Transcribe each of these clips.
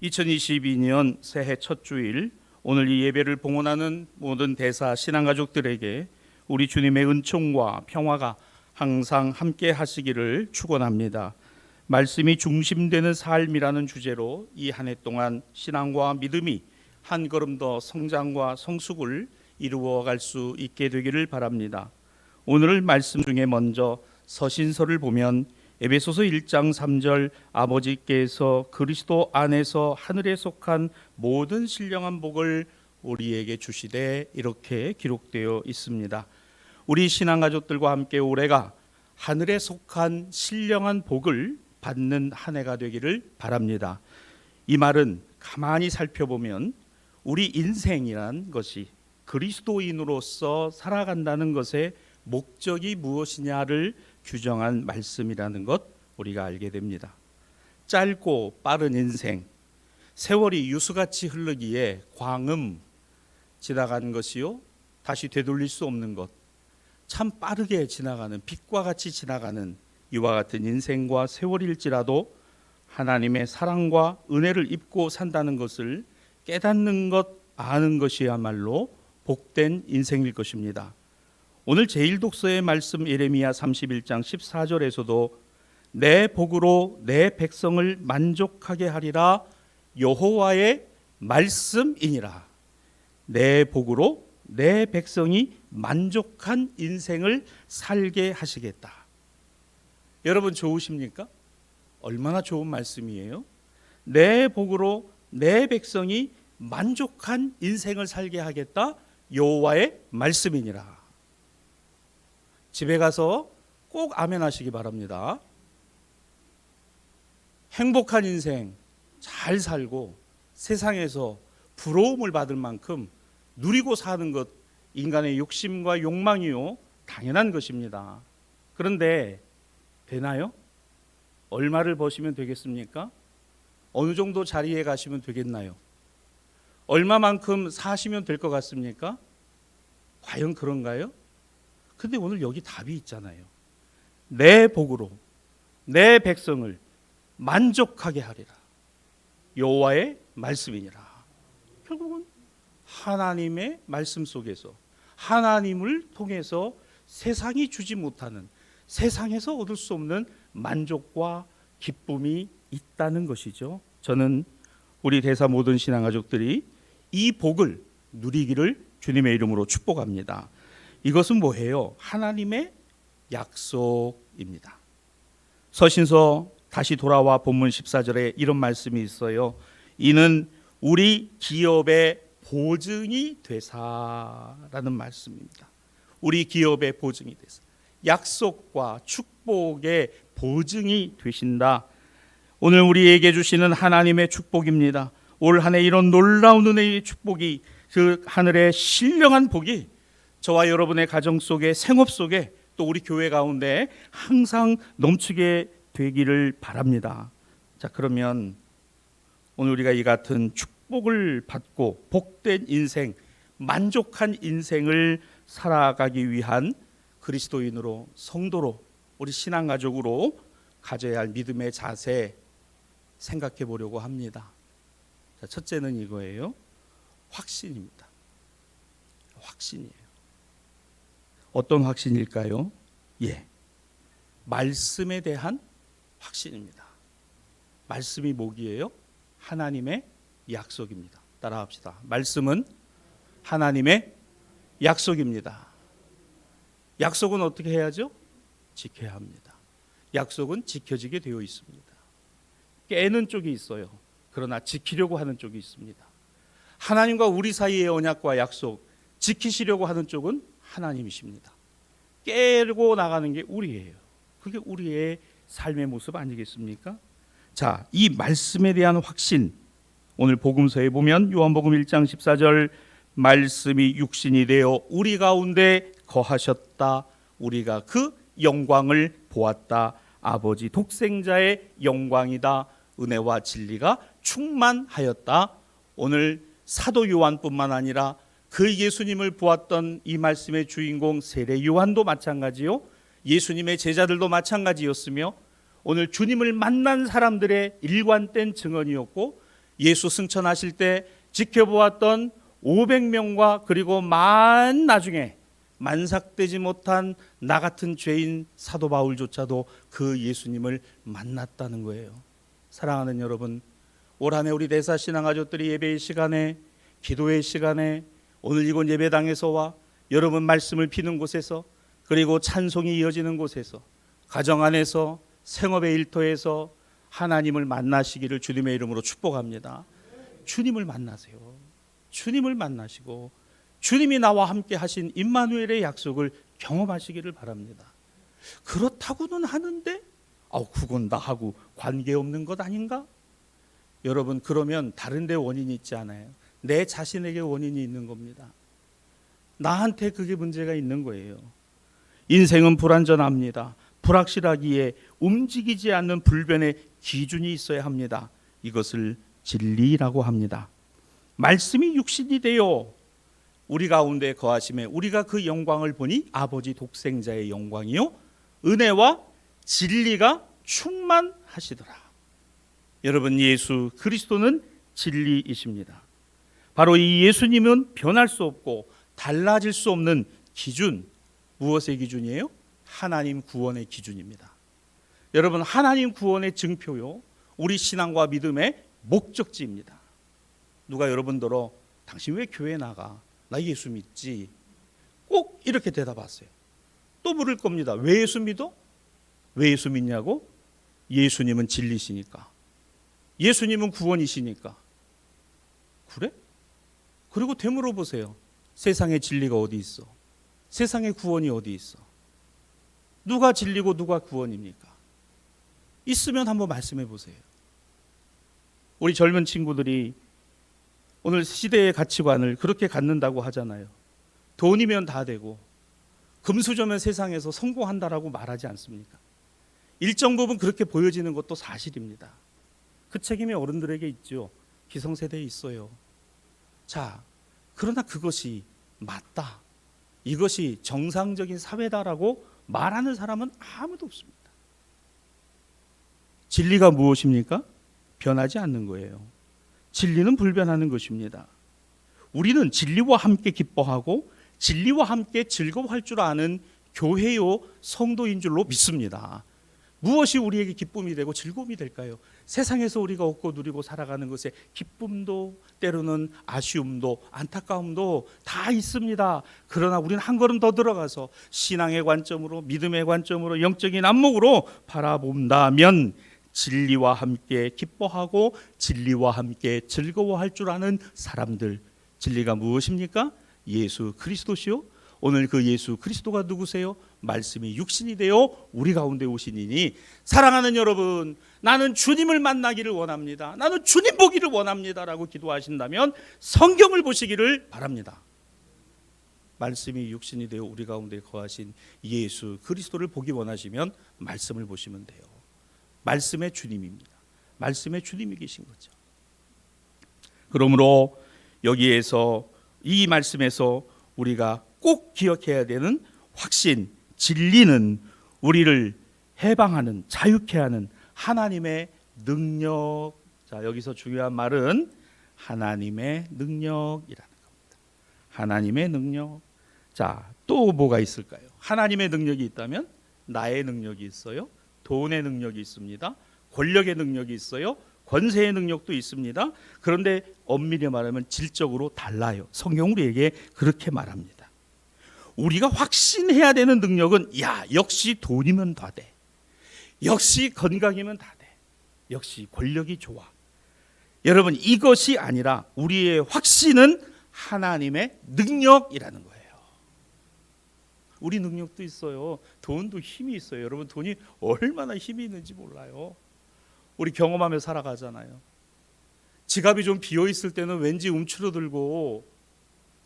2022년 새해 첫 주일, 오늘 이 예배를 봉헌하는 모든 대사 신앙가족들에게 우리 주님의 은총과 평화가 항상 함께 하시기를 축원합니다. 말씀이 중심되는 삶이라는 주제로 이 한 해 동안 신앙과 믿음이 한 걸음 더 성장과 성숙을 이루어갈 수 있게 되기를 바랍니다. 오늘 말씀 중에 먼저 서신서를 보면 에베소서 1장 3절 아버지께서 그리스도 안에서 하늘에 속한 모든 신령한 복을 우리에게 주시되 이렇게 기록되어 있습니다. 우리 신앙가족들과 함께 올해가 하늘에 속한 신령한 복을 받는 한 해가 되기를 바랍니다. 이 말은 가만히 살펴보면 우리 인생이란 것이 그리스도인으로서 살아간다는 것의 목적이 무엇이냐를 규정한 말씀이라는 것 우리가 알게 됩니다. 짧고 빠른 인생, 세월이 유수같이 흐르기에 광음 지나가는 것이요 다시 되돌릴 수 없는 것, 참 빠르게 지나가는 빛과 같이 지나가는 이와 같은 인생과 세월일지라도 하나님의 사랑과 은혜를 입고 산다는 것을 깨닫는 것, 아는 것이야말로 복된 인생일 것입니다. 오늘 제1독서의 말씀 예레미야 31장 14절에서도 내 복으로 내 백성을 만족하게 하리라 여호와의 말씀이니라. 내 복으로 내 백성이 만족한 인생을 살게 하시겠다. 여러분 좋으십니까? 얼마나 좋은 말씀이에요. 내 복으로 내 백성이 만족한 인생을 살게 하겠다. 여호와의 말씀이니라. 집에 가서 꼭 아멘 하시기 바랍니다. 행복한 인생 잘 살고 세상에서 부러움을 받을 만큼 누리고 사는 것, 인간의 욕심과 욕망이요 당연한 것입니다. 그런데 되나요? 얼마를 버시면 되겠습니까? 어느 정도 자리에 가시면 되겠나요? 얼마만큼 사시면 될 것 같습니까? 과연 그런가요? 근데 오늘 여기 답이 있잖아요. 내 복으로 내 백성을 만족하게 하리라. 여호와의 말씀이니라. 결국은 하나님의 말씀 속에서 하나님을 통해서 세상이 주지 못하는, 세상에서 얻을 수 없는 만족과 기쁨이 있다는 것이죠. 저는 우리 대사 모든 신앙가족들이 이 복을 누리기를 주님의 이름으로 축복합니다. 이것은 뭐예요? 하나님의 약속입니다. 서신서 다시 돌아와 본문 14절에 이런 말씀이 있어요. 이는 우리 기업의 보증이 되사라는 말씀입니다. 우리 기업의 보증이 되사. 약속과 축복의 보증이 되신다. 오늘 우리에게 주시는 하나님의 축복입니다. 올 한 해 이런 놀라운 은혜의 축복이, 그 하늘의 신령한 복이 저와 여러분의 가정 속에, 생업 속에, 또 우리 교회 가운데 항상 넘치게 되기를 바랍니다. 자, 그러면 오늘 우리가 이 같은 축복을 받고 복된 인생, 만족한 인생을 살아가기 위한 그리스도인으로, 성도로, 우리 신앙가족으로 가져야 할 믿음의 자세 생각해 보려고 합니다. 자, 첫째는 이거예요. 확신입니다. 확신이에요. 어떤 확신일까요? 말씀에 대한 확신입니다. 말씀이 뭐기예요? 하나님의 약속입니다. 따라합시다. 말씀은 하나님의 약속입니다. 약속은 어떻게 해야죠? 지켜야 합니다. 약속은 지켜지게 되어 있습니다. 깨는 쪽이 있어요. 그러나 지키려고 하는 쪽이 있습니다. 하나님과 우리 사이의 언약과 약속, 지키시려고 하는 쪽은 하나님이십니다. 깨고 나가는 게 우리예요. 그게 우리의 삶의 모습 아니겠습니까? 자, 이 말씀에 대한 확신, 오늘 복음서에 보면 요한복음 1장 14절 말씀이 육신이 되어 우리 가운데 거하셨다. 우리가 그 영광을 보았다. 아버지 독생자의 영광이다. 은혜와 진리가 충만하였다. 오늘 사도 요한뿐만 아니라 그 예수님을 보았던 이 말씀의 주인공 세례 요한도 마찬가지요. 예수님의 제자들도 마찬가지였으며 오늘 주님을 만난 사람들의 일관된 증언이었고 예수 승천하실 때 지켜보았던 500명과 그리고 나중에 만삭되지 못한 나 같은 죄인 사도 바울조차도 그 예수님을 만났다는 거예요. 사랑하는 여러분, 올 한 해 우리 대사 신앙가족들이 예배의 시간에, 기도의 시간에, 오늘 이곳 예배당에서와 여러분 말씀을 피는 곳에서, 그리고 찬송이 이어지는 곳에서, 가정 안에서, 생업의 일터에서 하나님을 만나시기를 주님의 이름으로 축복합니다. 주님을 만나세요. 주님을 만나시고 주님이 나와 함께 하신 임마누엘의 약속을 경험하시기를 바랍니다. 그렇다고는 하는데 그건 나하고 관계없는 것 아닌가? 여러분, 그러면 다른 데 원인이 있지 않아요. 내 자신에게 원인이 있는 겁니다. 나한테 그게 문제가 있는 거예요. 인생은 불완전합니다. 불확실하기에 움직이지 않는 불변의 기준이 있어야 합니다. 이것을 진리라고 합니다. 말씀이 육신이 되어 우리 가운데 거하심에 우리가 그 영광을 보니 아버지 독생자의 영광이요 은혜와 진리가 충만하시더라. 여러분, 예수 그리스도는 진리이십니다. 바로 이 예수님은 변할 수 없고 달라질 수 없는 기준, 무엇의 기준이에요? 하나님 구원의 기준입니다. 여러분, 하나님 구원의 증표요, 우리 신앙과 믿음의 목적지입니다. 누가 여러분들어 당신 왜 교회 나가? 나 예수 믿지. 꼭 이렇게 대답하세요. 또 물을 겁니다. 왜 예수 믿어? 왜 예수 믿냐고? 예수님은 진리시니까. 예수님은 구원이시니까. 그래? 그리고 되물어 보세요. 세상에 진리가 어디 있어? 세상에 구원이 어디 있어? 누가 진리고 누가 구원입니까? 있으면 한번 말씀해 보세요. 우리 젊은 친구들이 오늘 시대의 가치관을 그렇게 갖는다고 하잖아요. 돈이면 다 되고 금수저면 세상에서 성공한다라고 말하지 않습니까? 일정 부분 그렇게 보여지는 것도 사실입니다. 그 책임이 어른들에게 있죠. 기성세대에 있어요. 자, 그러나 그것이 맞다, 이것이 정상적인 사회다라고 말하는 사람은 아무도 없습니다. 진리가 무엇입니까? 변하지 않는 거예요. 진리는 불변하는 것입니다. 우리는 진리와 함께 기뻐하고 진리와 함께 즐거워할 줄 아는 교회요 성도인 줄로 믿습니다. 무엇이 우리에게 기쁨이 되고 즐거움이 될까요? 세상에서 우리가 얻고 누리고 살아가는 것에 기쁨도, 때로는 아쉬움도, 안타까움도 다 있습니다. 그러나 우리는 한 걸음 더 들어가서 신앙의 관점으로, 믿음의 관점으로, 영적인 안목으로 바라본다면 진리와 함께 기뻐하고 진리와 함께 즐거워할 줄 아는 사람들. 진리가 무엇입니까? 예수 그리스도시요. 오늘 그 예수 그리스도가 누구세요? 말씀이 육신이 되어 우리 가운데 오시니니, 사랑하는 여러분, 나는 주님을 만나기를 원합니다, 나는 주님 보기를 원합니다 라고 기도하신다면 성경을 보시기를 바랍니다. 말씀이 육신이 되어 우리 가운데 거하신 예수 그리스도를 보기 원하시면 말씀을 보시면 돼요. 말씀의 주님입니다. 말씀의 주님이 계신 거죠. 그러므로 여기에서, 이 말씀에서 우리가 꼭 기억해야 되는 확신, 진리는 우리를 해방하는, 자유케 하는 하나님의 능력. 자, 여기서 중요한 말은 하나님의 능력이라는 겁니다. 하나님의 능력. 자, 또 뭐가 있을까요? 하나님의 능력이 있다면 나의 능력이 있어요. 돈의 능력이 있습니다. 권력의 능력이 있어요. 권세의 능력도 있습니다. 그런데 엄밀히 말하면 질적으로 달라요. 성경 우리에게 그렇게 말합니다. 우리가 확신해야 되는 능력은, 역시 돈이면 다 돼, 역시 건강이면 다 돼, 역시 권력이 좋아. 여러분, 이것이 아니라 우리의 확신은 하나님의 능력이라는 거예요. 우리 능력도 있어요. 돈도 힘이 있어요. 여러분, 돈이 얼마나 힘이 있는지 몰라요. 우리 경험하며 살아가잖아요. 지갑이 좀 비어 있을 때는 왠지 움츠러들고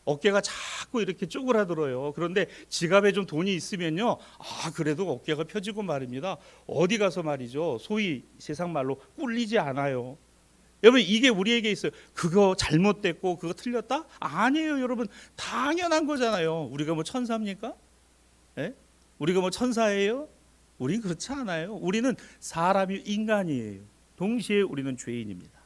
어깨가 자꾸 이렇게 쪼그라들어요. 그런데 지갑에 좀 돈이 있으면요, 그래도 어깨가 펴지고 말입니다. 어디 가서 말이죠, 소위 세상 말로 꿀리지 않아요. 여러분, 이게 우리에게 있어요. 그거 잘못됐고 그거 틀렸다? 아니에요. 여러분, 당연한 거잖아요. 우리가 뭐 천사입니까? 예? 우리가 뭐 천사예요? 우린 그렇지 않아요. 우리는 사람이, 인간이에요. 동시에 우리는 죄인입니다.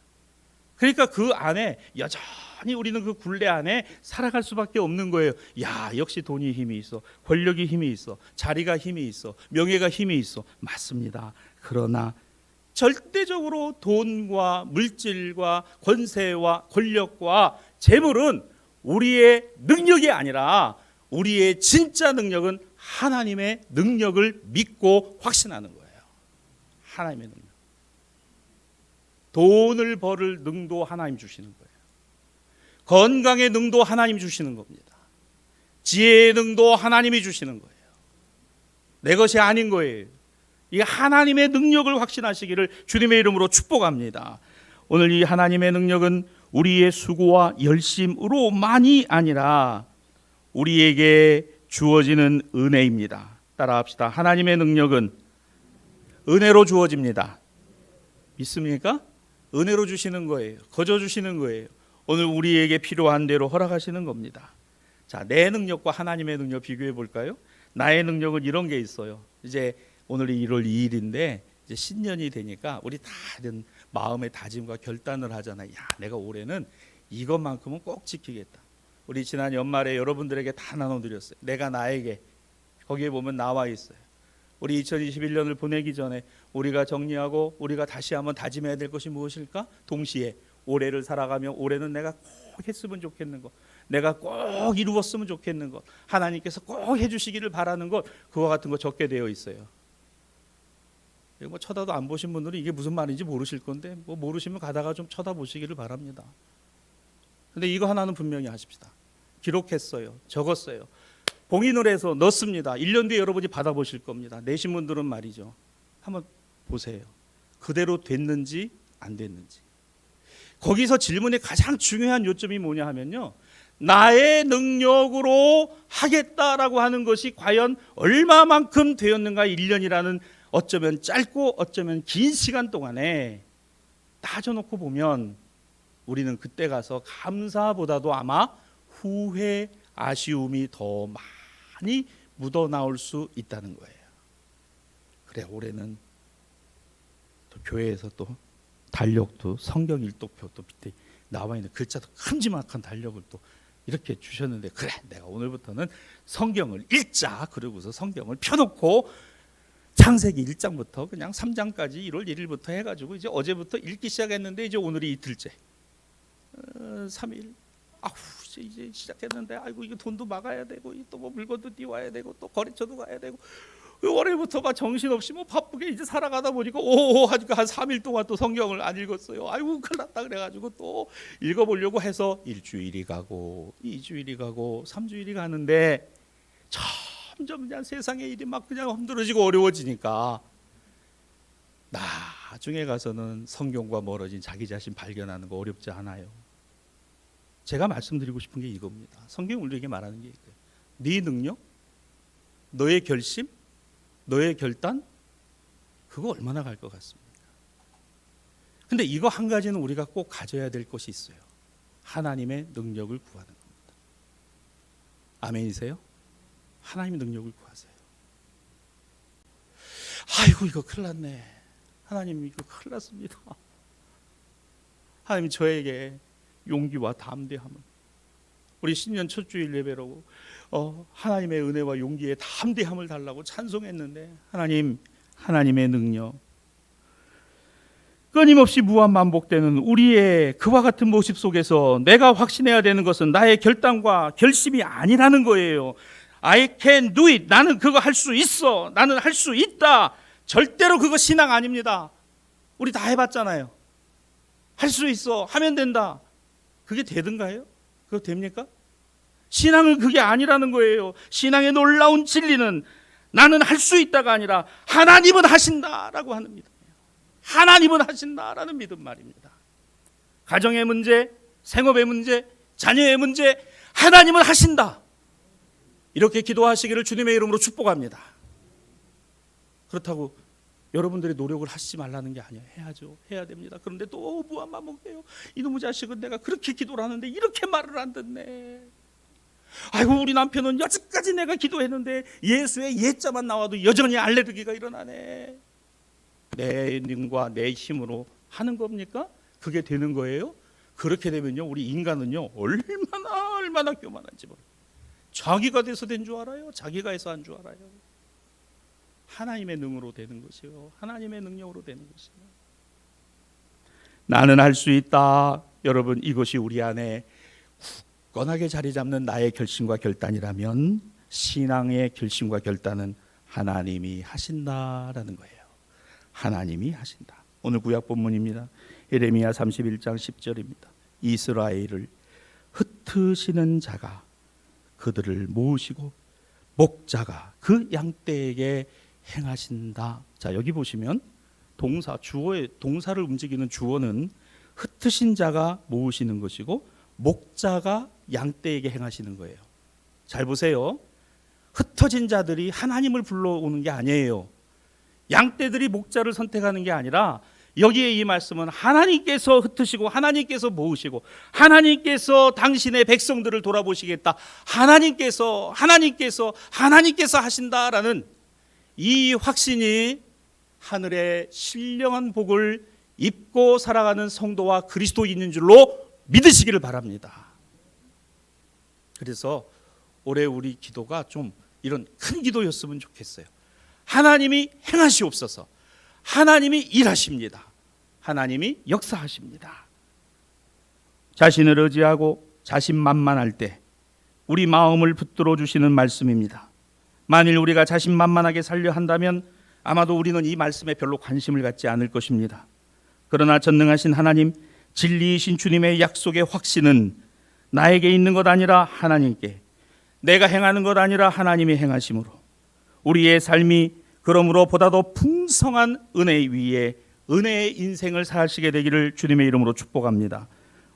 그러니까 그 안에 여전히 우리는 그 굴레 안에 살아갈 수밖에 없는 거예요. 야, 역시 돈이 힘이 있어, 권력이 힘이 있어, 자리가 힘이 있어, 명예가 힘이 있어. 맞습니다. 그러나 절대적으로 돈과 물질과 권세와 권력과 재물은 우리의 능력이 아니라 우리의 진짜 능력은 하나님의 능력을 믿고 확신하는 거예요. 하나님의 능력. 돈을 벌을 능도 하나님 주시는 거예요. 건강의 능도 하나님 주시는 겁니다. 지혜의 능도 하나님이 주시는 거예요. 내 것이 아닌 거예요. 이 하나님의 능력을 확신하시기를 주님의 이름으로 축복합니다. 오늘 이 하나님의 능력은 우리의 수고와 열심으로만이 아니라 우리에게 주어지는 은혜입니다. 따라합시다. 하나님의 능력은 은혜로 주어집니다. 믿습니까? 은혜로 주시는 거예요. 거저 주시는 거예요. 오늘 우리에게 필요한 대로 허락하시는 겁니다. 자, 내 능력과 하나님의 능력 비교해 볼까요? 나의 능력은 이런 게 있어요. 이제 오늘이 1월 2일인데 이제 신년이 되니까 우리 다른 마음의 다짐과 결단을 하잖아요. 야, 내가 올해는 이것만큼은 꼭 지키겠다. 우리 지난 연말에 여러분들에게 다 나눠드렸어요. 내가 나에게, 거기에 보면 나와 있어요. 우리 2021년을 보내기 전에 우리가 정리하고 우리가 다시 한번 다짐해야 될 것이 무엇일까? 동시에 올해를 살아가며 올해는 내가 꼭 했으면 좋겠는 것, 내가 꼭 이루었으면 좋겠는 것, 하나님께서 꼭 해주시기를 바라는 것, 그와 같은 거 적게 되어 있어요. 뭐 쳐다도 안 보신 분들은 이게 무슨 말인지 모르실 건데 뭐 모르시면 가다가 좀 쳐다보시기를 바랍니다. 근데 이거 하나는 분명히 하십시다. 기록했어요. 적었어요. 봉인을 해서 넣습니다. 1년 뒤에 여러분이 받아보실 겁니다. 내신 분들은 말이죠. 한번 보세요. 그대로 됐는지 안 됐는지. 거기서 질문의 가장 중요한 요점이 뭐냐 하면요, 나의 능력으로 하겠다라고 하는 것이 과연 얼마만큼 되었는가. 1년이라는 어쩌면 짧고 어쩌면 긴 시간 동안에 따져놓고 보면 우리는 그때 가서 감사보다도 아마 후회, 아쉬움이 더 많이 묻어나올 수 있다는 거예요. 그래, 올해는 또 교회에서 또 달력도 성경 일독표 또 밑에 나와 있는 글자도 큼지막한 달력을 또 이렇게 주셨는데, 그래, 내가 오늘부터는 성경을 읽자. 그러고서 성경을 펴놓고 창세기 1장부터 그냥 3장까지 1월 1일부터 해가지고 이제 어제부터 읽기 시작했는데 이제 오늘이 이틀째, 3일. 아우, 이제 시작했는데 아이고, 이거 돈도 막아야 되고 또 뭐 물건도 띄워야 되고 또 거래처도 가야 되고 월요일부터 막 정신없이 뭐 바쁘게 이제 살아가다 보니까 오 하니까 한 3일 동안 또 성경을 안 읽었어요. 아이고, 큰일 났다. 그래가지고 또 읽어보려고 해서 일주일이 가고 2주일이 가고 3주일이 가는데 점점 그냥 세상의 일이 막 그냥 힘들어지고 어려워지니까 나중에 가서는 성경과 멀어진 자기 자신 발견하는 거 어렵지 않아요. 제가 말씀드리고 싶은 게 이겁니다. 성경이 우리에게 말하는 게 있어요. 네 능력, 너의 결심, 너의 결단, 그거 얼마나 갈 것 같습니까? 근데 이거 한 가지는 우리가 꼭 가져야 될 것이 있어요. 하나님의 능력을 구하는 겁니다. 아멘이세요? 하나님의 능력을 구하세요. 아이고, 이거 큰일 났네. 하나님, 이거 큰일 났습니다. 하나님, 저에게 용기와 담대함을, 우리 신년 첫 주일 예배로 하나님의 은혜와 용기에 담대함을 달라고 찬송했는데, 하나님, 하나님의 능력, 끊임없이 무한 반복되는 우리의 그와 같은 모습 속에서 내가 확신해야 되는 것은 나의 결단과 결심이 아니라는 거예요. I can do it. 나는 그거 할 수 있어. 나는 할 수 있다. 절대로 그거 신앙 아닙니다. 우리 다 해봤잖아요. 할 수 있어. 하면 된다. 그게 되든가요? 그거 됩니까? 신앙은 그게 아니라는 거예요. 신앙의 놀라운 진리는 나는 할 수 있다가 아니라 하나님은 하신다라고 하는 믿음이에요. 하나님은 하신다라는 믿음 말입니다. 가정의 문제, 생업의 문제, 자녀의 문제, 하나님은 하신다. 이렇게 기도하시기를 주님의 이름으로 축복합니다. 그렇다고 여러분들이 노력을 하시지 말라는 게 아니에요. 해야죠. 해야 됩니다. 그런데 또 무한 반복해요. 이놈의 자식은 내가 그렇게 기도를 하는데 이렇게 말을 안 듣네. 아이고, 우리 남편은 여지까지 내가 기도했는데 예수의 예자만 나와도 여전히 알레르기가 일어나네. 내 능과 내 힘으로 하는 겁니까? 그게 되는 거예요? 그렇게 되면요, 우리 인간은요 얼마나 교만한지 몰라요. 자기가 돼서 된 줄 알아요? 자기가 해서 한 줄 알아요? 하나님의 능으로 되는 것이요, 하나님의 능력으로 되는 것이요. 나는 할 수 있다. 여러분, 이것이 우리 안에 굳건하게 자리 잡는 나의 결심과 결단이라면 신앙의 결심과 결단은 하나님이 하신다라는 거예요. 하나님이 하신다. 오늘 구약 본문입니다. 예레미야 31장 10절입니다. 이스라엘을 흩으시는 자가 그들을 모으시고 목자가 그 양떼에게 행하신다. 자, 여기 보시면 동사, 주어의 동사를 움직이는 주어는 흩으신 자가 모으시는 것이고 목자가 양떼에게 행하시는 거예요. 잘 보세요. 흩어진 자들이 하나님을 불러오는 게 아니에요. 양떼들이 목자를 선택하는 게 아니라 여기에 이 말씀은 하나님께서 흩으시고 하나님께서 모으시고 하나님께서 당신의 백성들을 돌아보시겠다. 하나님께서 하신다라는 이 확신이 하늘의 신령한 복을 입고 살아가는 성도와 그리스도인인 줄로 믿으시기를 바랍니다. 그래서 올해 우리 기도가 좀 이런 큰 기도였으면 좋겠어요. 하나님이 행하시옵소서. 하나님이 일하십니다. 하나님이 역사하십니다. 자신을 의지하고 자신만만할 때 우리 마음을 붙들어 주시는 말씀입니다. 만일 우리가 자신만만하게 살려 한다면 아마도 우리는 이 말씀에 별로 관심을 갖지 않을 것입니다. 그러나 전능하신 하나님, 진리이신 주님의 약속의 확신은 나에게 있는 것 아니라 하나님께, 내가 행하는 것 아니라 하나님이 행하심으로 우리의 삶이 그러므로 보다 더 풍성한 은혜 위에 은혜의 인생을 사시게 되기를 주님의 이름으로 축복합니다.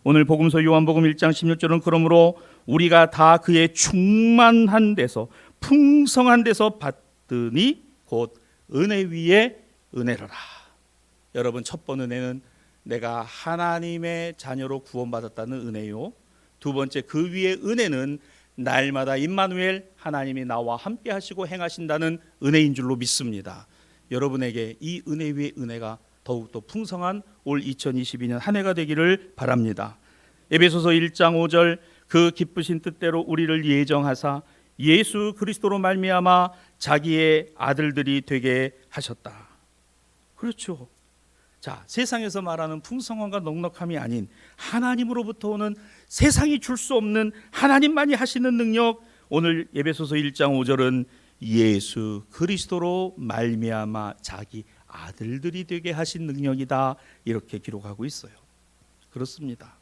오늘 복음서 요한복음 1장 16절은 그러므로 우리가 다 그의 충만한 데서 풍성한 데서 받으니 곧 은혜 위에 은혜로라. 여러분, 첫 번 은혜는 내가 하나님의 자녀로 구원받았다는 은혜요. 두 번째, 그 위에 은혜는 날마다 임마누엘, 하나님이 나와 함께 하시고 행하신다는 은혜인 줄로 믿습니다. 여러분에게 이 은혜 위에 은혜가 더욱더 풍성한 올 2022년 한 해가 되기를 바랍니다. 에베소서 1장 5절, 그 기쁘신 뜻대로 우리를 예정하사 예수 그리스도로 말미암아 자기의 아들들이 되게 하셨다. 그렇죠. 자, 세상에서 말하는 풍성함과 넉넉함이 아닌 하나님으로부터 오는 세상이 줄 수 없는 하나님만이 하시는 능력, 오늘 에베소서 1장 5절은 예수 그리스도로 말미암아 자기 아들들이 되게 하신 능력이다, 이렇게 기록하고 있어요. 그렇습니다.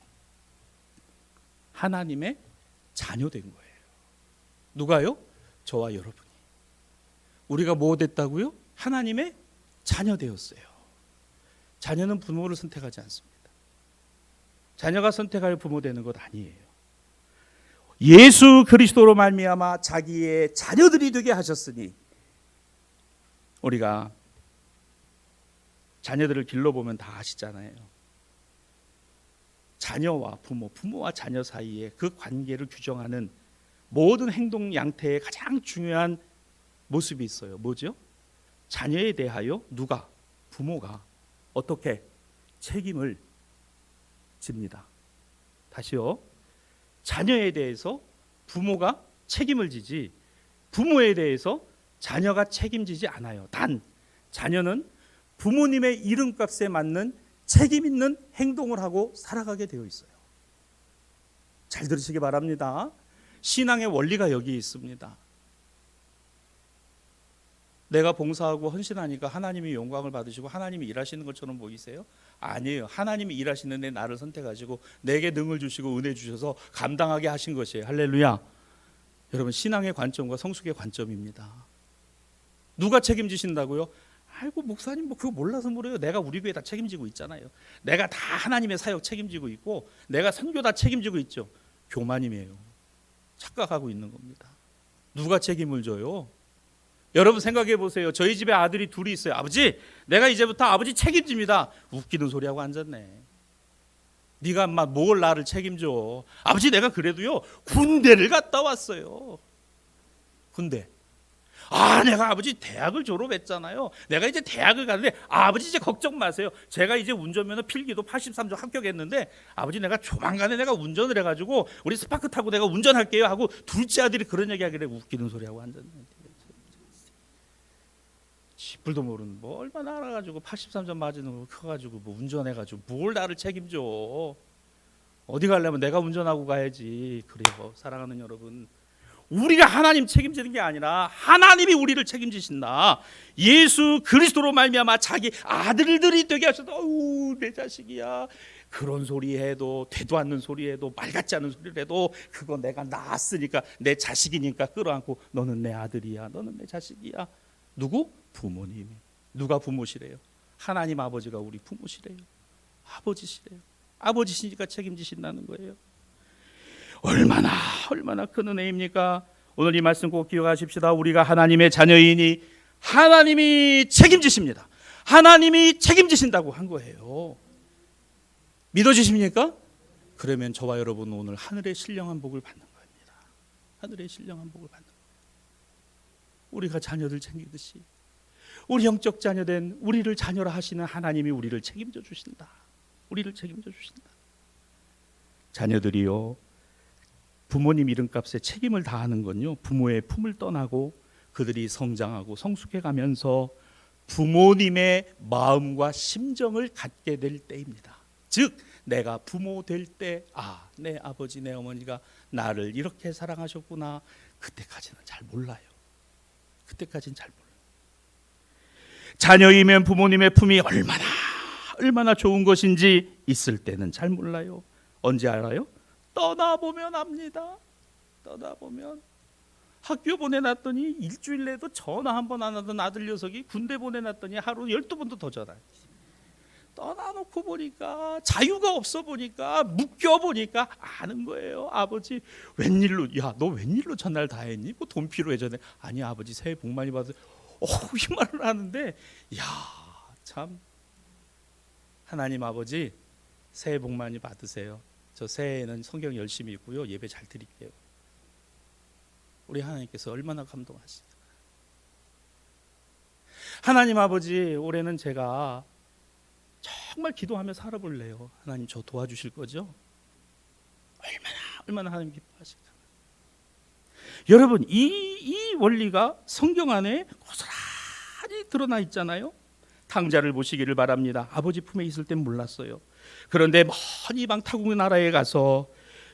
하나님의 자녀된 거예요. 누가요? 저와 여러분이. 우리가 뭐 됐다고요? 하나님의 자녀 되었어요. 자녀는 부모를 선택하지 않습니다. 자녀가 선택하여 부모 되는 것 아니에요. 예수 그리스도로 말미암아 자기의 자녀들이 되게 하셨으니, 우리가 자녀들을 길러보면 다 아시잖아요. 자녀와 부모, 부모와 자녀 사이에 그 관계를 규정하는 모든 행동 양태의 가장 중요한 모습이 있어요. 뭐죠? 자녀에 대하여 누가? 부모가 어떻게? 책임을 집니다. 다시요. 자녀에 대해서 부모가 책임을 지지 부모에 대해서 자녀가 책임지지 않아요. 단 자녀는 부모님의 이름값에 맞는 책임 있는 행동을 하고 살아가게 되어 있어요. 잘 들으시기 바랍니다. 신앙의 원리가 여기 있습니다. 내가 봉사하고 헌신하니까 하나님이 영광을 받으시고 하나님이 일하시는 것처럼 보이세요? 아니에요. 하나님이 일하시는데 나를 선택하시고 내게 능을 주시고 은혜 주셔서 감당하게 하신 것이에요. 할렐루야. 여러분, 신앙의 관점과 성숙의 관점입니다. 누가 책임지신다고요? 아이고, 목사님 뭐 그거 몰라서 물어요. 내가 우리 교회 다 책임지고 있잖아요. 내가 다 하나님의 사역 책임지고 있고 내가 선교 다 책임지고 있죠. 교만임이에요. 착각하고 있는 겁니다. 누가 책임을 져요? 여러분 생각해 보세요. 저희 집에 아들이 둘이 있어요. 아버지, 내가 이제부터 아버지 책임집니다. 웃기는 소리하고 앉았네. 네가 뭘 나를 책임져. 아버지, 내가 그래도요 군대를 갔다 왔어요. 군대. 내가 아버지 대학을 졸업했잖아요. 내가 이제 대학을 가는데 아버지 이제 걱정 마세요. 제가 이제 운전면허 필기도 83점 합격했는데 아버지 내가 조만간에 내가 운전을 해가지고 우리 스파크 타고 내가 운전할게요 하고 둘째 아들이 그런 얘기하길래 웃기는 소리하고 앉았는데 지뿔도 모르는 뭐 얼마나 알아가지고 83점 맞은 거 커가지고 뭐 운전해가지고 뭘 나를 책임져. 어디 가려면 내가 운전하고 가야지. 그래요 사랑하는 여러분, 우리가 하나님 책임지는 게 아니라 하나님이 우리를 책임지신다. 예수 그리스도로 말미암아 자기 아들들이 되게 하셔서 내 자식이야 그런 소리 해도 되도 않는 소리 해도 말 같지 않은 소리를 해도 그거 내가 낳았으니까 내 자식이니까 끌어안고 너는 내 아들이야 너는 내 자식이야. 누구? 부모님이. 누가 부모시래요? 하나님 아버지가 우리 부모시래요. 아버지시래요. 아버지시니까 책임지신다는 거예요. 얼마나 큰 은혜입니까? 오늘 이 말씀 꼭 기억하십시다. 우리가 하나님의 자녀이니 하나님이 책임지십니다. 하나님이 책임지신다고 한 거예요. 믿어지십니까? 그러면 저와 여러분은 오늘 하늘의 신령한 복을 받는 겁니다. 하늘의 신령한 복을 받는 거예요. 우리가 자녀들 챙기듯이 우리 영적 자녀된 우리를 자녀라 하시는 하나님이 우리를 책임져 주신다. 우리를 책임져 주신다. 자녀들이요, 부모님 이름값에 책임을 다하는 건요, 부모의 품을 떠나고 그들이 성장하고 성숙해가면서 부모님의 마음과 심정을 갖게 될 때입니다. 즉 내가 부모 될 때 내 아버지 내 어머니가 나를 이렇게 사랑하셨구나. 그때까지는 잘 몰라요. 그때까지는 잘 몰라요. 자녀이면 부모님의 품이 얼마나 좋은 것인지 있을 때는 잘 몰라요. 언제 알아요? 떠나보면 압니다. 떠나보면. 학교 보내놨더니 일주일 내도 전화 한 번 안 하던 아들 녀석이 군대 보내놨더니 하루 12번도 더 전화. 떠나놓고 보니까 자유가 없어 보니까 묶여 보니까 아는 거예요. 아버지 웬일로, 너 웬일로 전날 다 했니? 뭐 돈 필요해 전에. 아니 아버지 새해 복 많이 받으세요. 이 말을 하는데 참 하나님 아버지 새해 복 많이 받으세요. 저 새해에는 성경 열심히 읽고요 예배 잘 드릴게요. 우리 하나님께서 얼마나 감동하시죠. 하나님 아버지 올해는 제가 정말 기도하며 살아볼래요. 하나님 저 도와주실 거죠? 얼마나 하나님 기뻐하실까. 여러분 이 원리가 성경 안에 고스란히 드러나 있잖아요. 탕자를 보시기를 바랍니다. 아버지 품에 있을 땐 몰랐어요. 그런데 먼 이방 타국 나라에 가서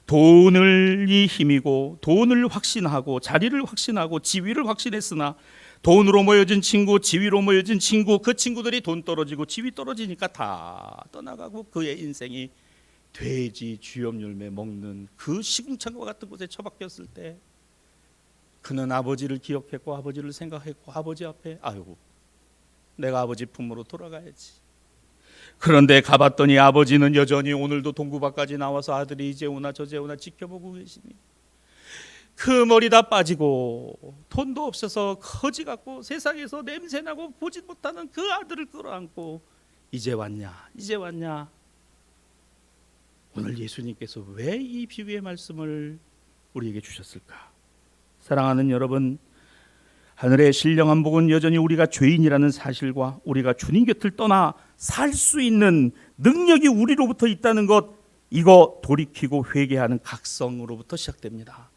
돈이 힘이고 돈을 확신하고 자리를 확신하고 지위를 확신했으나 돈으로 모여진 친구, 지위로 모여진 친구, 그 친구들이 돈 떨어지고 지위 떨어지니까 다 떠나가고 그의 인생이 돼지 쥐염 열매 먹는 그 시궁창과 같은 곳에 처박혔을 때 그는 아버지를 기억했고 아버지를 생각했고 아버지 앞에 내가 아버지 품으로 돌아가야지. 그런데 가봤더니 아버지는 여전히 오늘도 동구밖까지 나와서 아들이 이제 오나 저제 오나 지켜보고 계시니 그 머리 다 빠지고 돈도 없어서 거지 같고 세상에서 냄새나고 보지 못하는 그 아들을 끌어안고 이제 왔냐 이제 왔냐. 오늘 예수님께서 왜 이 비유의 말씀을 우리에게 주셨을까? 사랑하는 여러분, 하늘의 신령한 복은 여전히 우리가 죄인이라는 사실과 우리가 주님 곁을 떠나 살 수 있는 능력이 우리로부터 있다는 것, 이거 돌이키고 회개하는 각성으로부터 시작됩니다.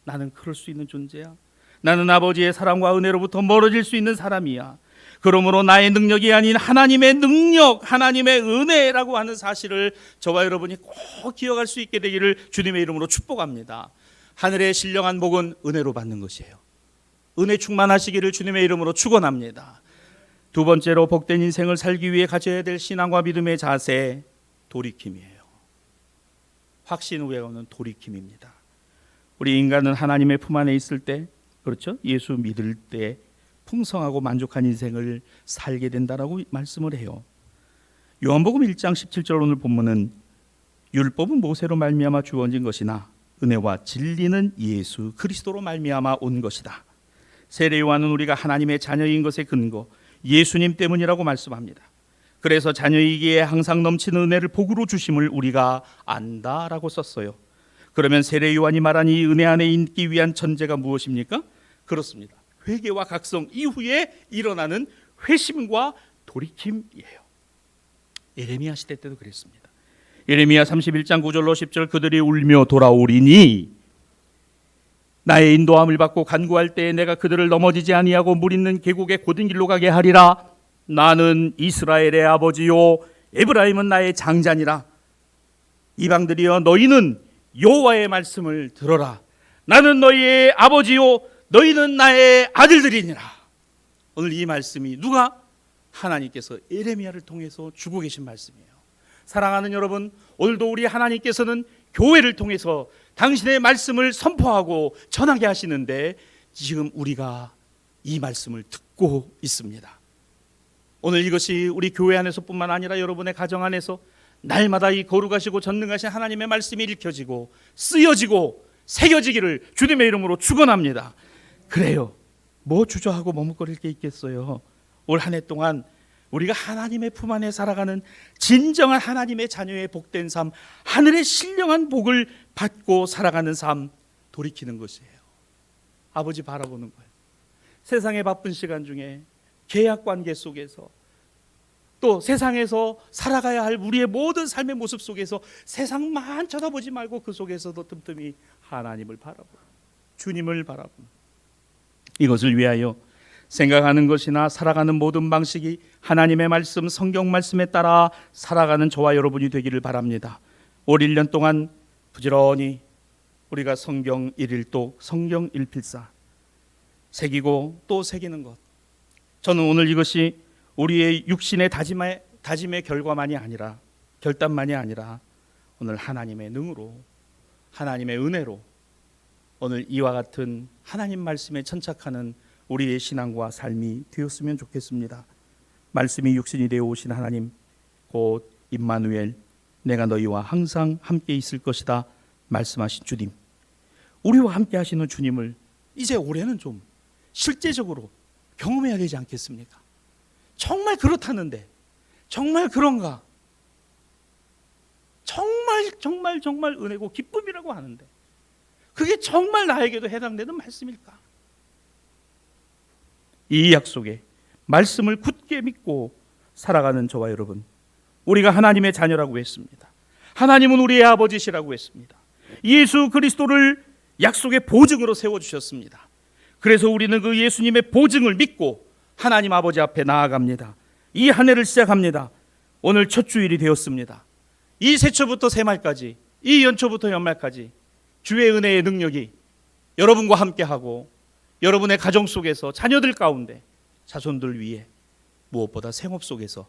나는 그럴 수 있는 존재야. 나는 아버지의 사랑과 은혜로부터 멀어질 수 있는 사람이야. 그러므로 나의 능력이 아닌 하나님의 능력, 하나님의 은혜라고 하는 사실을 저와 여러분이 꼭 기억할 수 있게 되기를 주님의 이름으로 축복합니다. 하늘의 신령한 복은 은혜로 받는 것이에요. 은혜 충만하시기를 주님의 이름으로 축원합니다. 두 번째로 복된 인생을 살기 위해 가져야 될 신앙과 믿음의 자세, 돌이킴이에요. 확신 후에 오는 돌이킴입니다. 우리 인간은 하나님의 품 안에 있을 때, 그렇죠? 예수 믿을 때 풍성하고 만족한 인생을 살게 된다라고 말씀을 해요. 요한복음 1장 17절 오늘 본문은 율법은 모세로 말미암아 주어진 것이나 은혜와 진리는 예수 그리스도로 말미암아 온 것이다. 세례 요한은 우리가 하나님의 자녀인 것의 근거 예수님 때문이라고 말씀합니다. 그래서 자녀이기에 항상 넘치는 은혜를 복으로 주심을 우리가 안다라고 썼어요. 그러면 세례 요한이 말한 이 은혜 안에 있기 위한 전제가 무엇입니까? 그렇습니다. 회개와 각성 이후에 일어나는 회심과 돌이킴이에요. 예레미야 시대 때도 그랬습니다. 예레미야 31장 9절로 10절 그들이 울며 돌아오리니 나의 인도함을 받고 간구할 때에 내가 그들을 넘어지지 아니하고 물 있는 계곡의 곧은 길로 가게 하리라. 나는 이스라엘의 아버지요 에브라임은 나의 장자니라. 이방들이여 너희는 여호와의 말씀을 들어라. 나는 너희의 아버지요 너희는 나의 아들들이니라. 오늘 이 말씀이 누가? 하나님께서 예레미야를 통해서 주고 계신 말씀이에요. 사랑하는 여러분, 오늘도 우리 하나님께서는 교회를 통해서 당신의 말씀을 선포하고 전하게 하시는데 지금 우리가 이 말씀을 듣고 있습니다. 오늘 이것이 우리 교회 안에서뿐만 아니라 여러분의 가정 안에서 날마다 이 거룩하시고 전능하신 하나님의 말씀이 읽혀지고 쓰여지고 새겨지기를 주님의 이름으로 축원합니다. 그래요. 뭐 주저하고 머뭇거릴 게 있겠어요. 올 한 해 동안 우리가 하나님의 품 안에 살아가는 진정한 하나님의 자녀의 복된 삶, 하늘의 신령한 복을 받고 살아가는 삶 돌이키는 것이에요. 아버지 바라보는 거예요. 세상의 바쁜 시간 중에 계약 관계 속에서 또 세상에서 살아가야 할 우리의 모든 삶의 모습 속에서 세상만 쳐다보지 말고 그 속에서도 틈틈이 하나님을 바라보고 주님을 바라보는 이것을 위하여 생각하는 것이나 살아가는 모든 방식이 하나님의 말씀, 성경 말씀에 따라 살아가는 저와 여러분이 되기를 바랍니다. 올 1년 동안 부지런히 우리가 성경 1일독, 성경 1필사 새기고 또 새기는 것. 저는 오늘 이것이 우리의 육신의 다짐의 결과만이 아니라 결단만이 아니라 오늘 하나님의 능으로 하나님의 은혜로 오늘 이와 같은 하나님 말씀에 천착하는 우리의 신앙과 삶이 되었으면 좋겠습니다. 말씀이 육신이 되어 오신 하나님 곧 임마누엘 내가 너희와 항상 함께 있을 것이다 말씀하신 주님, 우리와 함께 하시는 주님을 이제 올해는 좀 실제적으로 경험해야 되지 않겠습니까? 정말 그렇다는데 정말 그런가? 정말 은혜고 기쁨이라고 하는데 그게 정말 나에게도 해당되는 말씀일까? 이 약속에 말씀을 굳게 믿고 살아가는 저와 여러분, 우리가 하나님의 자녀라고 했습니다. 하나님은 우리의 아버지시라고 했습니다. 예수 그리스도를 약속의 보증으로 세워주셨습니다. 그래서 우리는 그 예수님의 보증을 믿고 하나님 아버지 앞에 나아갑니다. 이 한 해를 시작합니다. 오늘 첫 주일이 되었습니다. 이 새초부터 새말까지, 이 연초부터 연말까지 주의 은혜의 능력이 여러분과 함께하고 여러분의 가정 속에서 자녀들 가운데 자손들 위해 무엇보다 생업 속에서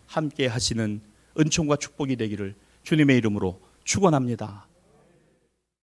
함께 하시는 은총과 축복이 되기를 주님의 이름으로 축원합니다.